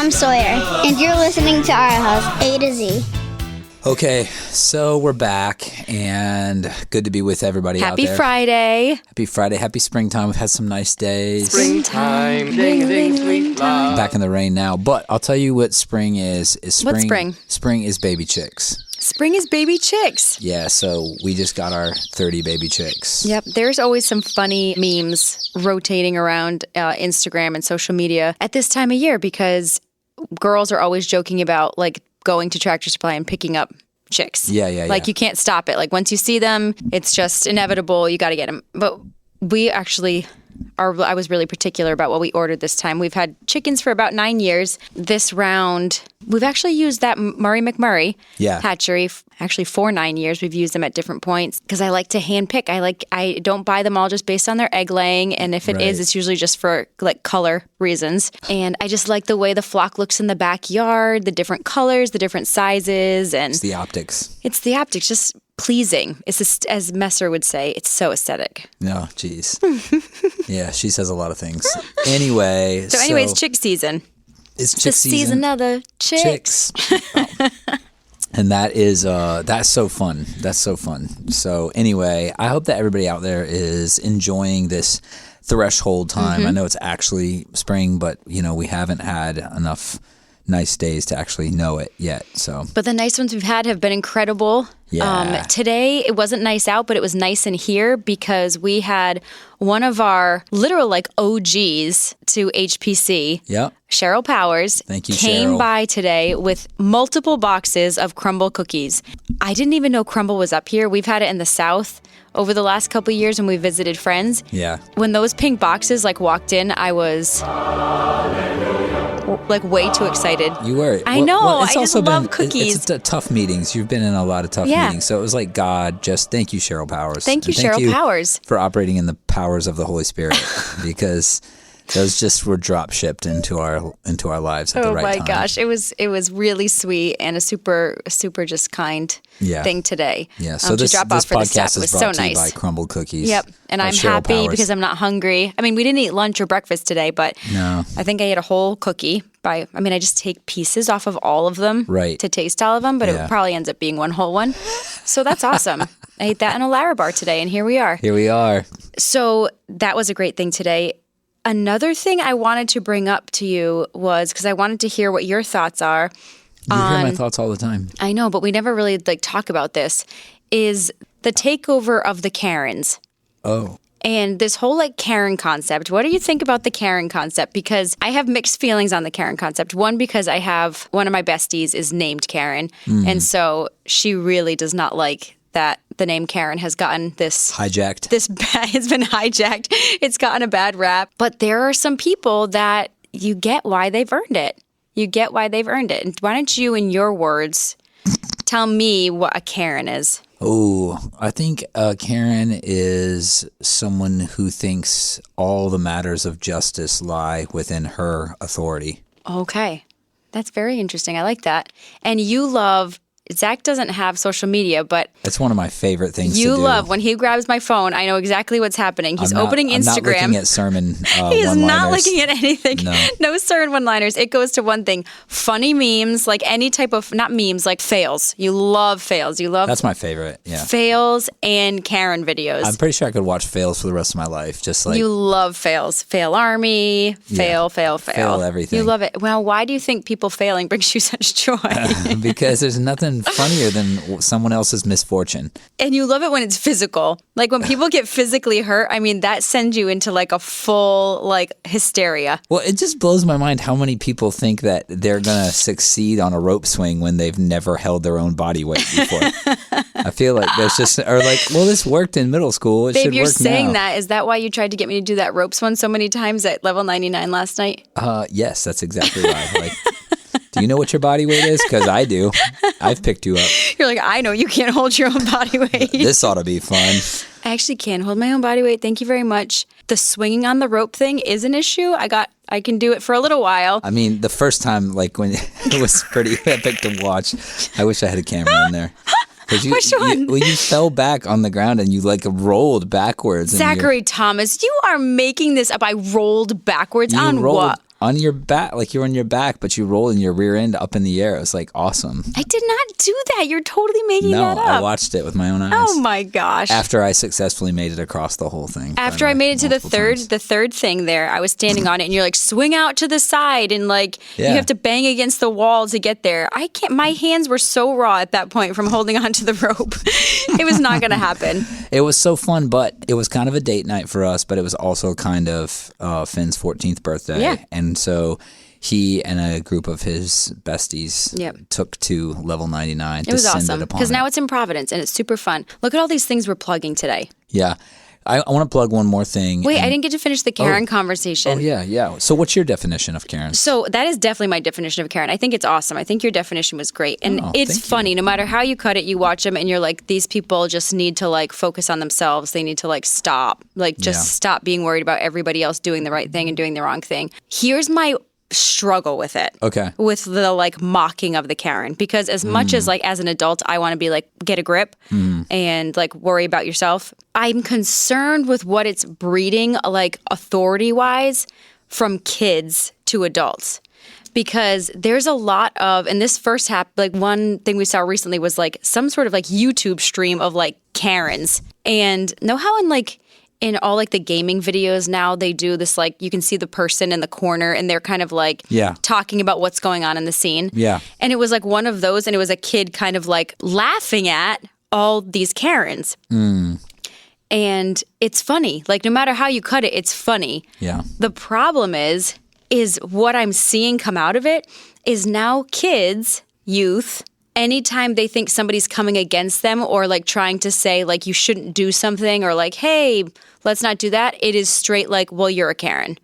I'm Sawyer, and you're listening to Our House A to Z. Okay, so we're back, and good to be with everybody out there. Happy Friday. Happy Friday. Happy springtime. We've had some nice days. Springtime, ding-a-ding, sweet love. Back in the rain now, but I'll tell you what spring is spring. What's spring? Spring is baby chicks. Spring is baby chicks. Yeah, so we just got our 30 baby chicks. Yep, there's always some funny memes rotating around Instagram and social media at this time of year because girls are always joking about like going to Tractor Supply and picking up chicks. Yeah. Like you can't stop it. Like once you see them, it's just inevitable. You got to get them. But we actually I was really particular about what we ordered this time. We've had chickens for about 9 years. This round, we've actually used that Murray McMurray hatchery. Actually, for 9 years, we've used them at different points because I like to hand pick. I don't buy them all just based on their egg laying, and if it is, it's usually just for like color reasons. And I just like the way the flock looks in the backyard, the different colors, the different sizes, and it's the optics. It's the optics, just pleasing. It's just, as Messer would say, it's so aesthetic. No, geez. Yeah, she says a lot of things. Anyway. So it's chick season. It's chick season. The season of the chicks. Oh. And that's so fun. That's so fun. So anyway, I hope that everybody out there is enjoying this threshold time. I know it's actually spring, but we haven't had enough nice days to actually know it yet. But the nice ones we've had have been incredible. Yeah. Today it wasn't nice out, but it was nice in here because we had one of our literal like OGs to HPC. Yep. Cheryl Powers. Thank you, came Cheryl. by today with multiple boxes of Crumble Cookies. I didn't even know Crumble was up here. We've had it in the South over the last couple of years when we visited friends. Yeah. When those pink boxes like walked in, I was like way too excited. You were. I know. It's I just also love cookies. It's tough meetings. You've been in a lot of tough meetings. So it was like, God, just thank you, Cheryl Powers. Thank you, Cheryl Powers. For operating in the powers of the Holy Spirit because those just were drop shipped into our lives at the right time. Oh my gosh. It was really sweet and a super just kind thing today. Yeah. So this podcast was is brought so to you nice by Crumble Cookies. Yep. And I'm Cheryl happy Powers. because I'm not hungry. I mean, we didn't eat lunch or breakfast today, but no. I think I ate a whole cookie. I just take pieces off of all of them to taste all of them, but it probably ends up being one whole one. So that's awesome. I ate that in a Larabar today, and here we are. Here we are. So that was a great thing today. Another thing I wanted to bring up to you was, because I wanted to hear what your thoughts are. You hear my thoughts all the time. I know, but we never really talk about this, is the takeover of the Karens. Oh. And this whole Karen concept. What do you think about the Karen concept? Because I have mixed feelings on the Karen concept. One, because I have one of my besties is named Karen. And so she really does not like that the name Karen has gotten this hijacked. It's been hijacked. It's gotten a bad rap. But there are some people that you get why they've earned it. And why don't you, in your words, tell me what a Karen is? Oh, I think Karen is someone who thinks all the matters of justice lie within her authority. Okay. That's very interesting. I like that. And you love... Zach doesn't have social media, but... That's one of my favorite things to do. You love, when he grabs my phone, I know exactly what's happening. He's opening Instagram. I'm not looking at sermon He is not looking at anything. No sermon one-liners. It goes to one thing. Funny memes, like any type of... Not memes, like fails. You love fails. That's my favorite, yeah. Fails and Karen videos. I'm pretty sure I could watch fails for the rest of my life. Just like... You love fails. Fail army. Fail. Fail everything. You love it. Well, why do you think people failing brings you such joy? Because there's nothing funnier than someone else's misfortune. And you love it when it's physical. Like when people get physically hurt, that sends you into a full hysteria. Well, it just blows my mind how many people think that they're going to succeed on a rope swing when they've never held their own body weight before. I feel like there's just, or this worked in middle school. It should work now. Babe, you're saying that. Is that why you tried to get me to do that ropes one so many times at level 99 last night? Yes, that's exactly why. Do you know what your body weight is? Because I do. I've picked you up. You're like, I know you can't hold your own body weight. This ought to be fun. I actually can hold my own body weight. Thank you very much. The swinging on the rope thing is an issue. I can do it for a little while. The first time, when it was pretty epic to watch. I wish I had a camera in there. Which one? You fell back on the ground and you rolled backwards. Zachary Thomas, you are making this up. I rolled backwards on what? on your back, like you're on your back, but you roll in your rear end up in the air. It was like awesome. I did not do that. You're totally making that up. No, I watched it with my own eyes. Oh my gosh. After I successfully made it across the whole thing. After I made it to the third thing there, I was standing on it and you're like, swing out to the side and like you have to bang against the wall to get there. I can't, my hands were so raw at that point from holding onto the rope. It was not going to happen. It was so fun, but it was kind of a date night for us, but it was also kind of Finn's 14th birthday. Yeah. And so he and a group of his besties took to level 99 to It was send awesome it upon because it. now it's in Providence and it's super fun. Look at all these things we're plugging today. Yeah. I want to plug one more thing. Wait, I didn't get to finish the Karen conversation. Oh, yeah. So what's your definition of Karen? So that is definitely my definition of Karen. I think it's awesome. I think your definition was great. And it's funny. No matter how you cut it, you watch them and you're like, these people just need to like focus on themselves. They need to like stop. Like just stop being worried about everybody else doing the right thing and doing the wrong thing. Here's my struggle with it. Okay. With the like mocking of the Karen. Because as much as like as an adult, I want to be like, get a grip and like worry about yourself. I'm concerned with what it's breeding, like authority wise, from kids to adults. Because there's a lot of, and this first like one thing we saw recently was like some sort of like YouTube stream of like Karens. And know how in all like the gaming videos now they do this like you can see the person in the corner and they're kind of like talking about what's going on in the scene. Yeah. And it was like one of those and it was a kid kind of like laughing at all these Karens. And it's funny. Like no matter how you cut it, it's funny. Yeah. The problem is what I'm seeing come out of it is now kids, youth, anytime they think somebody's coming against them or like trying to say like you shouldn't do something or like, hey, let's not do that, it is straight like, well, you're a Karen.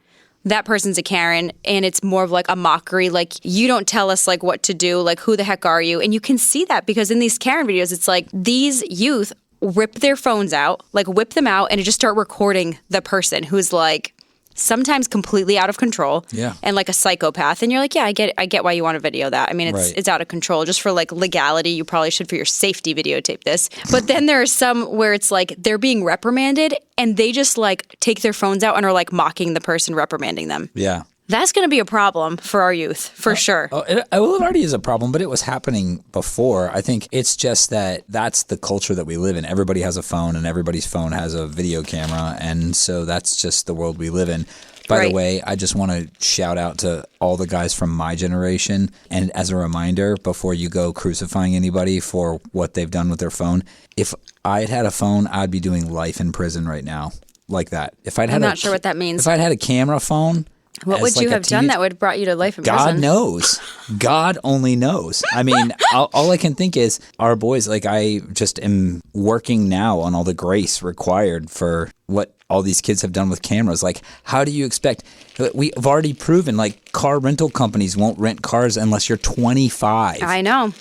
That person's a Karen, and it's more of like a mockery, like you don't tell us like what to do, like who the heck are you? And you can see that because in these Karen videos, it's like these youth rip their phones out, like whip them out and just start recording the person who's like sometimes completely out of control and like a psychopath. And you're like, yeah, I get why you want to video that. I mean, it's out of control. Just for like legality, you probably should for your safety videotape this. But then there are some where it's like they're being reprimanded and they just like take their phones out and are like mocking the person reprimanding them. Yeah. That's going to be a problem for our youth, for sure. Well, it already is a problem, but it was happening before. I think it's just that that's the culture that we live in. Everybody has a phone, and everybody's phone has a video camera, and so that's just the world we live in. By the way, I just want to shout out to all the guys from my generation, and as a reminder, before you go crucifying anybody for what they've done with their phone, if I had had a phone, I'd be doing life in prison right now, like that. I'm not sure what that means. If I'd had a camera phone... What would you have done that would have brought you to life in prison? God knows. God only knows. I mean, all I can think is our boys, like I just am working now on all the grace required for what all these kids have done with cameras. Like, how do you expect? We've already proven like car rental companies won't rent cars unless you're 25. I know.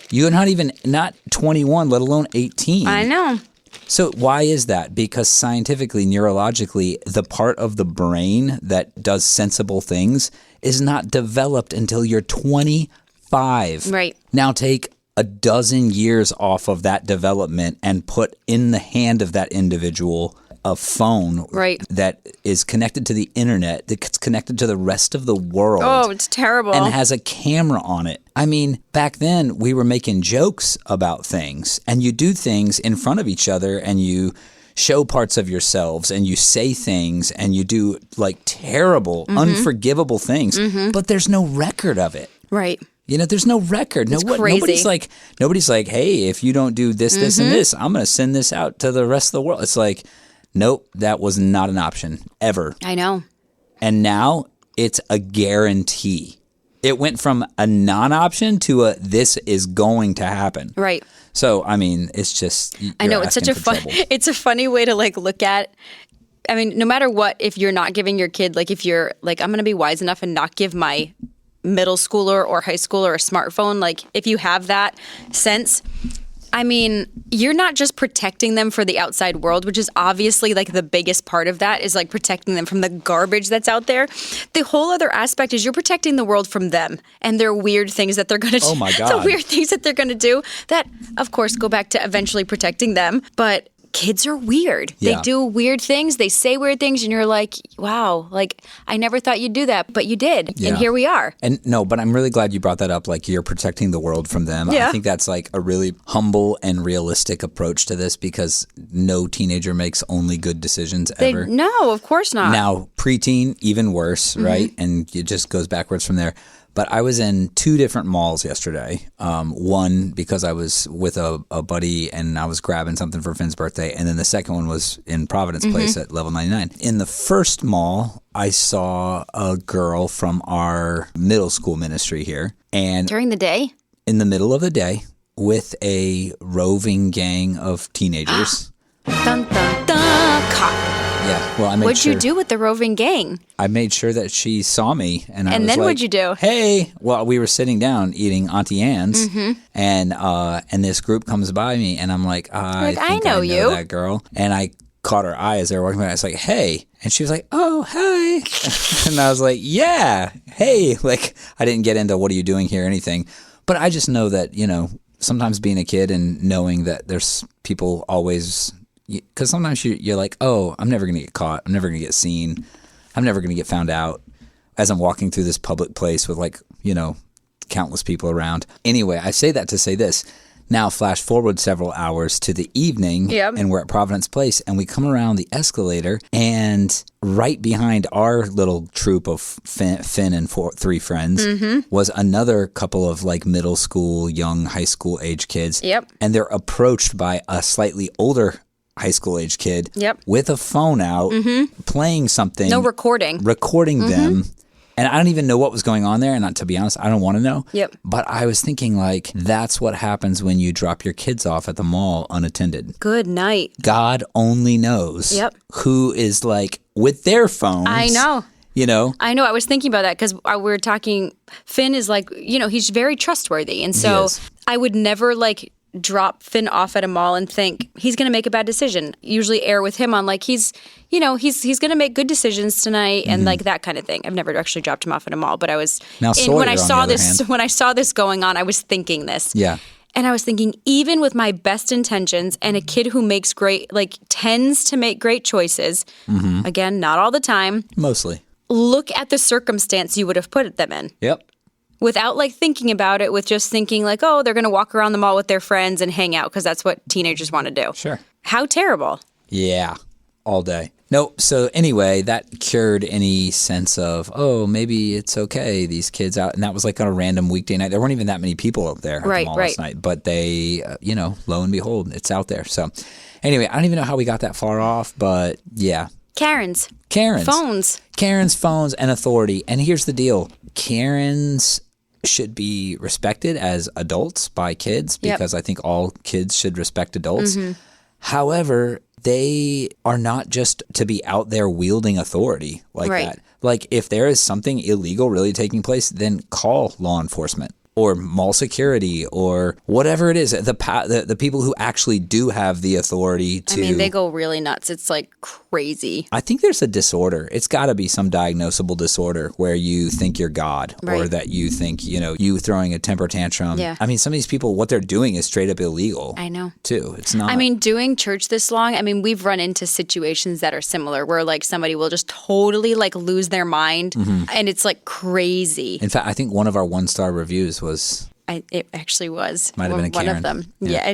You're not 21, let alone 18. I know. So why is that? Because scientifically, neurologically, the part of the brain that does sensible things is not developed until you're 25. Right. Now take a dozen years off of that development and put in the hand of that individual a phone that is connected to the internet, that's connected to the rest of the world. Oh, it's terrible. And has a camera on it. I mean, back then we were making jokes about things, and you do things in front of each other and you show parts of yourselves and you say things and you do like terrible, unforgivable things, but there's no record of it. Right. You know, there's no record. It's crazy. Nobody's like, hey, if you don't do this, this, and this, I'm going to send this out to the rest of the world. It's like, nope, that was not an option ever. I know. And now it's a guarantee. It went from a non-option to a this is going to happen. Right. So, I mean, it's just I know it's such a it's a funny way to like look at. I mean, no matter what, if you're not giving your kid, like if you're like, I'm going to be wise enough and not give my middle schooler or high schooler a smartphone, like if you have that sense, I mean, you're not just protecting them for the outside world, which is obviously like the biggest part of that is like protecting them from the garbage that's out there. The whole other aspect is you're protecting the world from them and their weird things that they're going to do. Oh my God. The weird things that they're going to do that, of course, go back to eventually protecting them. But kids are weird. Yeah. They do weird things. They say weird things, and you're like, wow, like I never thought you'd do that, but you did, Yeah. and here we are. And no, but I'm really glad you brought that up. Like, you're protecting the world from them. Yeah. I think that's like a really humble and realistic approach to this, because no teenager makes only good decisions ever. No, of course not. Now, preteen, even worse, right? And it just goes backwards from there. But I was in 2 different malls yesterday. One because I was with a buddy and I was grabbing something for Finn's birthday. And then the second one was in Providence Place at Level 99. In the first mall, I saw a girl from our middle school ministry here. And During the day? in the middle of the day, with a roving gang of teenagers. Dun, dun, dun. Caught. Yeah, well, I made What'd sure. you do with the roving gang? I made sure that she saw me, and I And was then like, what'd you do? Hey, well, we were sitting down eating Auntie Anne's, and this group comes by me, and I'm like, I Like, think I know you." that girl, and I caught her eye as they were walking by. I was like, hey, and she was like, oh, hi, and I was like, yeah, hey, like I didn't get into what are you doing here or anything, but I just know that sometimes being a kid and knowing that there's people always. Because sometimes you're like, oh, I'm never going to get caught. I'm never going to get seen. I'm never going to get found out as I'm walking through this public place with countless people around. Anyway, I say that to say this. Now flash forward several hours to the evening and we're at Providence Place and we come around the escalator and right behind our little troop of Finn and 3 friends was another couple of like middle school, young high school age kids. Yep. And they're approached by a slightly older high school age kid with a phone out playing something. No recording. Them. And I don't even know what was going on there. And to be honest, I don't want to know. Yep. But I was thinking like, that's what happens when you drop your kids off at the mall unattended. Good night. God only knows who is like with their phones. I know. I know. I was thinking about that because we were talking. Finn is like, he's very trustworthy. And so I would never like drop Finn off at a mall and think he's going to make a bad decision. Usually err with him on like he's going to make good decisions tonight and like that kind of thing. I've never actually dropped him off at a mall, but I was now Sawyer, when I saw this going on, I was thinking this. Yeah. And I was thinking, even with my best intentions and a kid who makes tends to make great choices, again, not all the time. Mostly. Look at the circumstance you would have put them in. Yep. Without like thinking about it, with just thinking like, oh, they're going to walk around the mall with their friends and hang out because that's what teenagers want to do. Sure. How terrible. Yeah. All day. No. So anyway, that cured any sense of, oh, maybe it's okay. These kids out. And that was like on a random weekday night. There weren't even that many people up there at the mall last night. But they, lo and behold, it's out there. So anyway, I don't even know how we got that far off. But yeah. Karen's. Phones. Karen's phones and authority. And here's the deal. Karen's should be respected as adults by kids because I think all kids should respect adults. However, they are not just to be out there wielding authority like that. Like if there is something illegal really taking place, then call law enforcement or mall security or whatever it is. The people who actually do have the authority to. I mean, they go really nuts. It's like crazy. I think there's a disorder. It's got to be some diagnosable disorder where you think you're God or that you think, you throwing a temper tantrum. Yeah. I mean, some of these people, what they're doing is straight up illegal. I know. Too. It's not. I mean, doing church this long, we've run into situations that are similar where like somebody will just totally like lose their mind and it's like crazy. In fact, I think one of our 1-star reviews was. It actually was. Might have been a one Karen. of them. Yeah.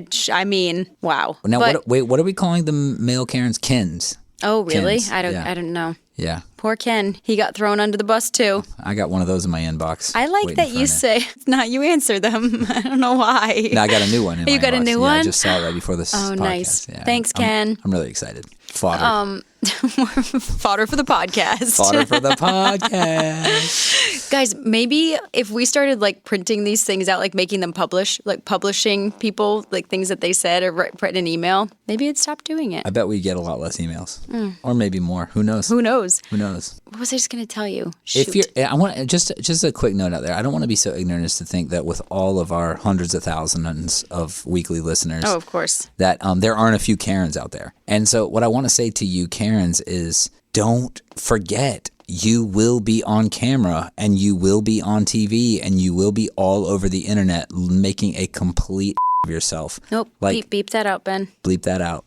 Wow. Now, what are we calling the male Karens? Kens. Oh, really? Kens. I don't know. Yeah. Poor Ken. He got thrown under the bus too. I got one of those in my inbox. I like that you say, not you answer them. I don't know why. No, I got a new one in my You got a inbox. new Yeah, one? I just saw it right before this podcast. Oh, nice. Yeah. Thanks, Ken. I'm really excited. Fodder. Fodder for the podcast. Fodder for the podcast. Guys, maybe if we started like printing these things out, like making them publishing people, like things that they said or write an email, maybe it'd stop doing it. I bet we get a lot less emails or maybe more. Who knows? Who knows? Who knows? What was I just going to tell you? Shoot. I want just a quick note out there. I don't want to be so ignorant as to think that with all of our hundreds of thousands of weekly listeners, Oh, of course. that there aren't a few Karens out there. And so what I want to say to you Karens is don't forget you will be on camera and you will be on TV and you will be all over the internet making a complete of yourself. Nope. Like, beep that out, Ben. Bleep that out.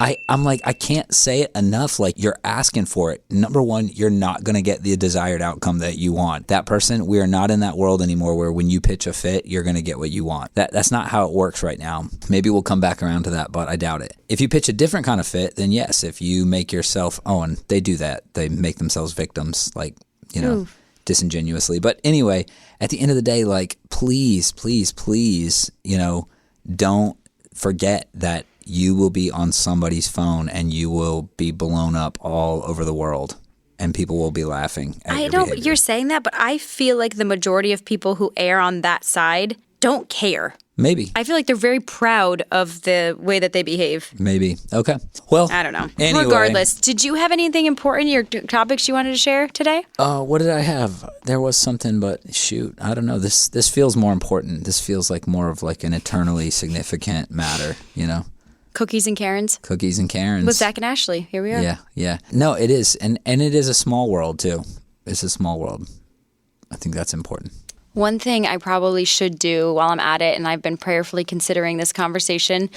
I'm like, I can't say it enough. Like, you're asking for it. Number one, you're not going to get the desired outcome that you want. That person, we are not in that world anymore where when you pitch a fit, you're going to get what you want. That's not how it works right now. Maybe we'll come back around to that, but I doubt it. If you pitch a different kind of fit, then yes, if you make yourself, and they do that. They make themselves victims, like, disingenuously. But anyway, at the end of the day, like, please, please, please, don't forget that you will be on somebody's phone and you will be blown up all over the world and people will be laughing at your behavior. You're saying that, but I feel like the majority of people who err on that side don't care. Maybe. I feel like they're very proud of the way that they behave. Maybe. Okay. Well, I don't know. Anyway. Regardless, did you have anything important, your topics you wanted to share today? What did I have? There was something, but shoot, I don't know. This feels more important. This feels like more of like an eternally significant matter, Cookies and Karens. Cookies and Karens. With Zach and Ashley. Here we are. Yeah. No, it is. And it is a small world, too. It's a small world. I think that's important. One thing I probably should do while I'm at it, and I've been prayerfully considering this conversation,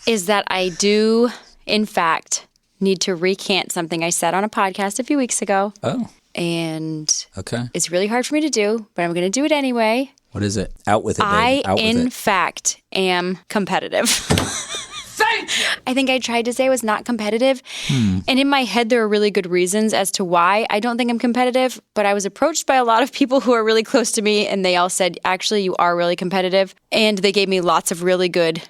is that I do, in fact, need to recant something I said on a podcast a few weeks ago. Oh. And okay. It's really hard for me to do, but I'm going to do it anyway. What is it? Out with it, babe. Out with it. I, in fact, am competitive. I think I tried to say I was not competitive. And in my head, there are really good reasons as to why I don't think I'm competitive. But I was approached by a lot of people who are really close to me, and they all said, actually, you are really competitive. And they gave me lots of really good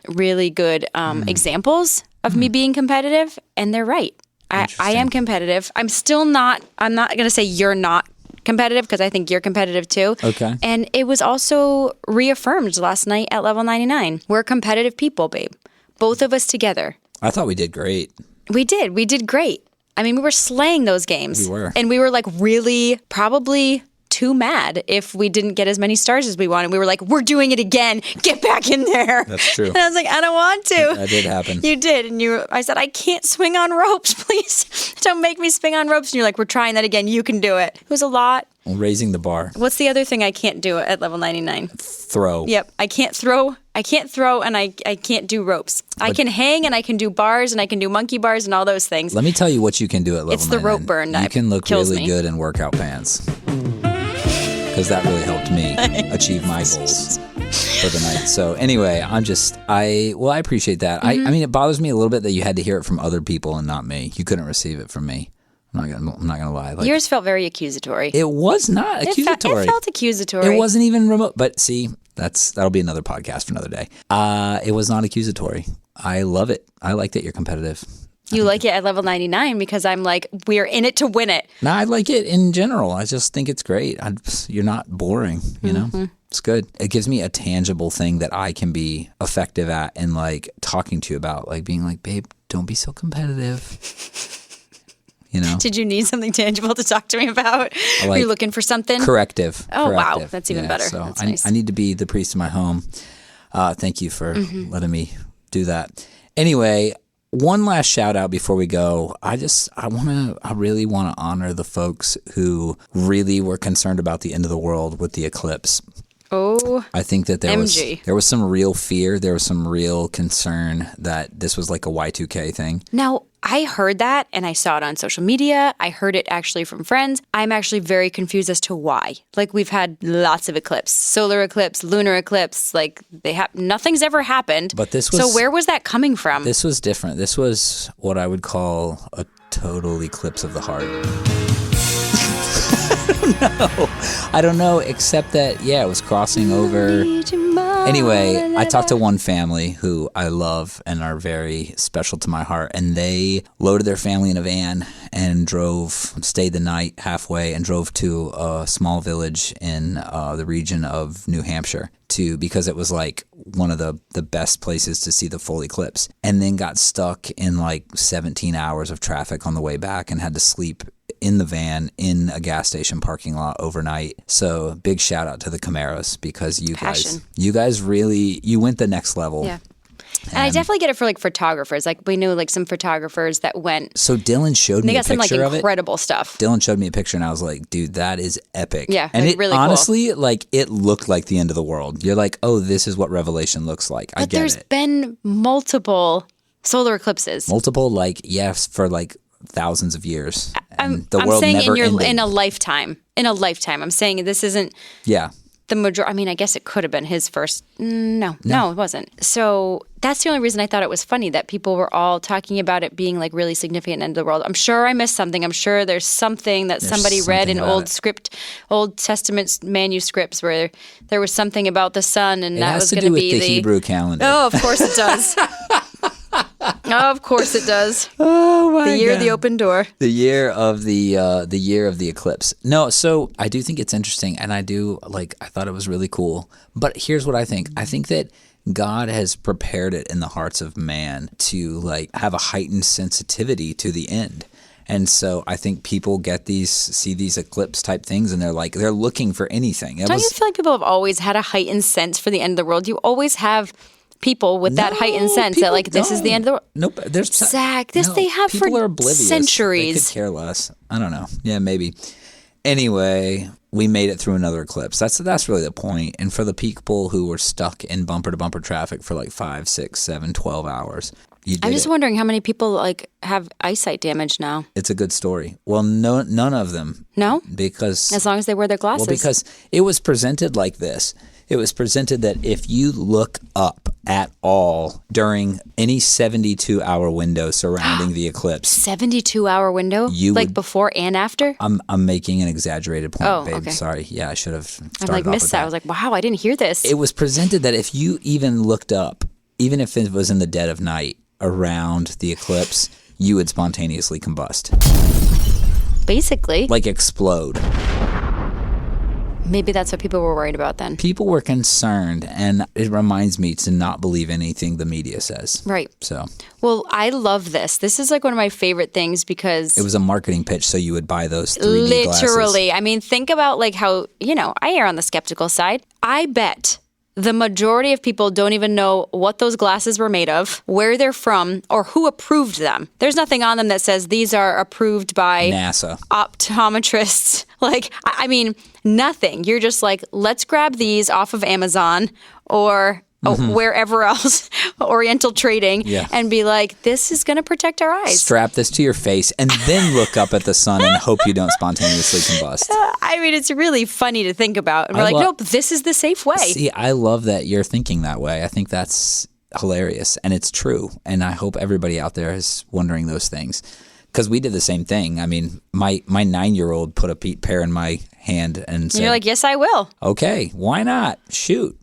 examples of me being competitive. And they're right. I am competitive. I'm not going to say you're not competitive because I think you're competitive too. Okay. And it was also reaffirmed last night at Level 99. We're competitive people, babe. Both of us together. I thought we did great. We did. We did great. I mean, we were slaying those games. We were. And we were like really probably too mad if we didn't get as many stars as we wanted. We were like, we're doing it again. Get back in there. That's true. And I was like, I don't want to. That did happen. You did. And I said, I can't swing on ropes, please. Don't make me swing on ropes. And you're like, we're trying that again. You can do it. It was a lot. Raising the bar. What's the other thing I can't do at Level 99? Throw. Yep. I can't throw and I can't do ropes. I can hang and I can do bars and I can do monkey bars and all those things. Let me tell you what you can do at Level 99. It's the rope burn that you can look kills really me. good in workout pants. Because that really helped me achieve my goals for the night. So anyway, I appreciate that. I mean, it bothers me a little bit that you had to hear it from other people and not me. You couldn't receive it from me. I'm not gonna lie. Like, yours felt very accusatory. It was not accusatory. It felt accusatory. It wasn't even remote. But see, that'll be another podcast for another day. It was not accusatory. I love it. I like that you're competitive. You like it at Level 99 because I'm like, we're in it to win it. No, I like it in general. I just think it's great. You're not boring, you know? It's good. It gives me a tangible thing that I can be effective at and like talking to you about, like being like, babe, don't be so competitive. You know? Did you need something tangible to talk to me about? Are you looking for something? Corrective. Oh, wow. That's even better. So That's nice. I need to be the priest of my home. Thank you for letting me do that. Anyway, one last shout out before we go. I really want to honor the folks who really were concerned about the end of the world with the eclipse. Oh, I think that there was some real fear. There was some real concern that this was like a Y2K thing. Now, I heard that and I saw it on social media. I heard it actually from friends. I'm actually very confused as to why. Like, we've had lots of eclipse, solar eclipse, lunar eclipse. Like, nothing's ever happened. But this was, so where was that coming from? This was different. This was what I would call a total eclipse of the heart. I don't know, except that, it was crossing over. Anyway, I talked to one family who I love and are very special to my heart, and they loaded their family in a van and stayed the night halfway and drove to a small village in the region of New Hampshire because it was like one of the best places to see the full eclipse, and then got stuck in like 17 hours of traffic on the way back and had to sleep in the van in a gas station parking lot overnight. So big shout out to the Camaros because you guys really, you went the next level. Yeah. And I definitely get it for like photographers. Like, we knew like some photographers that went. So Dylan showed me a picture of it. They got some like incredible stuff. Dylan showed me a picture and I was like, dude, that is epic. Yeah, and it really honestly, like, it looked like the end of the world. You're like, oh, this is what Revelation looks like. I get it. But there's been multiple Solar eclipses. Multiple, like, yes, for like thousands of years. And I'm saying in a lifetime. In a lifetime. I'm saying this isn't the majority. I mean, I guess it could have been his first. No, it wasn't. So that's the only reason I thought it was funny that people were all talking about it being like really significant end of the world. I'm sure I missed something. I'm sure there's something that somebody read in Old Testament manuscripts where there was something about the sun, and that was going to be the Hebrew calendar. Oh, of course it does. Of course it does. Oh my God. The year of the open door. The year of the eclipse. No, so I do think it's interesting, and I thought it was really cool. But here's what I think. I think that God has prepared it in the hearts of man to like have a heightened sensitivity to the end. And so I think people see these eclipse type things, and they're looking for anything. Don't you feel like people have always had a heightened sense for the end of the world? You always have people with that heightened sense that like this is the end of the world. Nope. Zach, they have people for are oblivious. Centuries. They could care less. I don't know. Yeah, maybe. Anyway, we made it through another eclipse. That's really the point. And for the people who were stuck in bumper to bumper traffic for like 5, 6, 7, 12 hours, I'm just wondering how many people like have eyesight damage now. It's a good story. Well, none of them. No? Because as long as they wear their glasses. Well, because it was presented like this. It was presented that if you look up at all during any 72-hour window surrounding the eclipse. 72-hour window? Like before and after? I'm making an exaggerated point, babe. Okay. Sorry. Yeah, I should have started I missed that. I was like, wow, I didn't hear this. It was presented that if you even looked up, even if it was in the dead of night around the eclipse, you would spontaneously combust. Basically. Like explode. Maybe that's what people were worried about then. People were concerned, and it reminds me to not believe anything the media says. Right. So. Well, I love this. This is like one of my favorite things because... It was a marketing pitch, so you would buy those 3D glasses. Literally. I mean, think about like how, I err on the skeptical side. I bet the majority of people don't even know what those glasses were made of, where they're from, or who approved them. There's nothing on them that says these are approved by NASA, optometrists. Like, I mean, nothing. You're just like, let's grab these off of Amazon or wherever else, Oriental Trading, and be like, this is going to protect our eyes. Strap this to your face and then look up at the sun and hope you don't spontaneously combust. I mean, it's really funny to think about. And we're like, nope, this is the safe way. See, I love that you're thinking that way. I think that's hilarious, and it's true. And I hope everybody out there is wondering those things. Because we did the same thing. I mean, my 9-year-old put a pear in my hand and said, "You're like, yes, I will." Okay, why not? Shoot,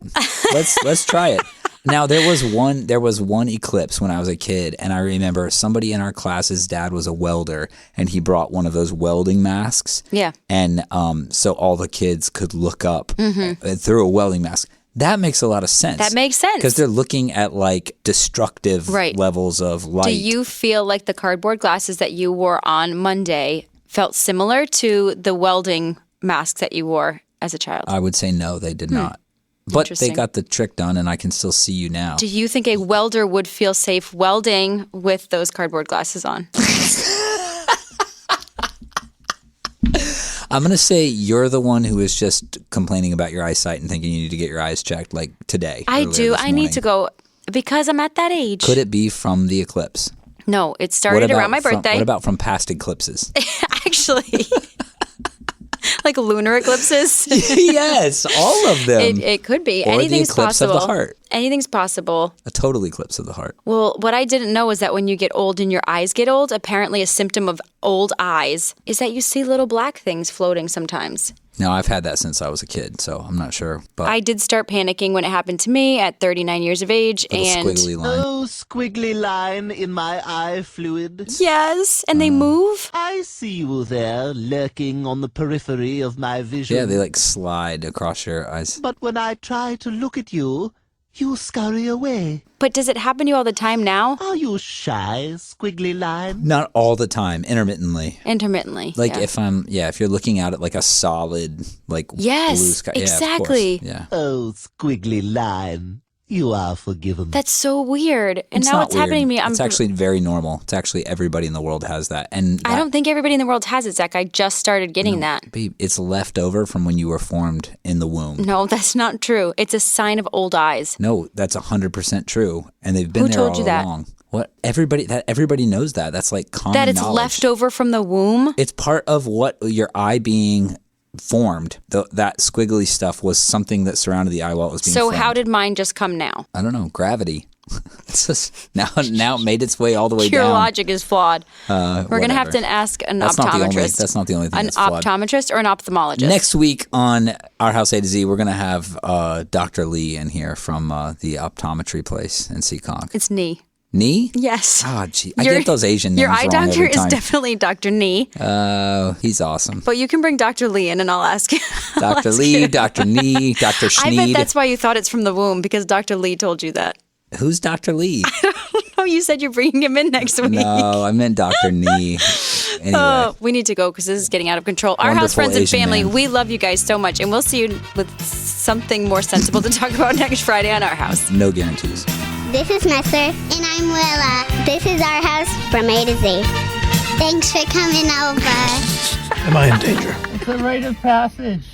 let's try it. Now there was one eclipse when I was a kid, and I remember somebody in our class's dad was a welder, and he brought one of those welding masks. Yeah, and so all the kids could look up through a welding mask. That makes a lot of sense. That makes sense. Because they're looking at like destructive levels of light. Do you feel like the cardboard glasses that you wore on Monday felt similar to the welding masks that you wore as a child? I would say no, they did not. But they got the trick done, and I can still see you now. Do you think a welder would feel safe welding with those cardboard glasses on? I'm going to say you're the one who is just complaining about your eyesight and thinking you need to get your eyes checked like today. I do. I need to go because I'm at that age. Could it be from the eclipse? No, it started around my birthday. What about from past eclipses? Actually, like lunar eclipses? Yes, all of them. It could be. Or Anything's the eclipse possible. of the heart. Anything's possible. A total eclipse of the heart. Well, what I didn't know is that when you get old and your eyes get old, apparently a symptom of old eyes is that you see little black things floating sometimes. Now, I've had that since I was a kid, so I'm not sure. But I did start panicking when it happened to me at 39 years of age. And squiggly line. Oh, squiggly line in my eye fluid. Yes, and they move. I see you there, lurking on the periphery of my vision. Yeah, they like slide across your eyes. But when I try to look at you, you scurry away. But does it happen to you all the time now? Are you shy, squiggly line? Not all the time, intermittently. Intermittently. Like if you're looking out at like a solid, like blue sky. Exactly. Yeah. Oh, squiggly line. You are forgiven. That's so weird. And it's now not it's weird. happening to me. It's actually very normal. It's actually everybody in the world has that. And I don't think everybody in the world has it, Zach. I just started getting that. Babe, it's left over from when you were formed in the womb. No, that's not true. It's a sign of old eyes. No, that's 100% true. And they've been there all along. What everybody knows that. That's like common That it's knowledge. left over from the womb? It's part of what your eye being formed. That squiggly stuff was something that surrounded the eye while it was being So formed. how did mine just come now? I don't know, gravity. It's just now it made its way all the way Your down. logic is flawed. We're going to have to ask an optometrist. That's not the only thing An that's flawed. optometrist or an ophthalmologist? Next week on Our House A to Z, we're going to have Dr. Lee in here from the optometry place in Seekonk. It's knee. Nee? Yes. Oh, gee. I get those Asian names Your eye wrong doctor every is time. definitely Dr. Nee. He's awesome. But you can bring Dr. Lee in and I'll ask you. Dr. Lee, Dr. Nee, Dr. I bet Schneed. that's why you thought it's from the womb, because Dr. Lee told you that. Who's Dr. Lee? Oh, you said you're bringing him in next week. No, I meant Dr. Nee. Anyway. Oh, we need to go because this is getting out of control. Our house Wonderful friends and Asian family, man. we love you guys so much, and we'll see you with something more sensible to talk about next Friday on Our House. No guarantees. This is Messer. And I'm Willa. This is our house from A to Z. Thanks for coming over. Am I in danger? It's a rite of passage.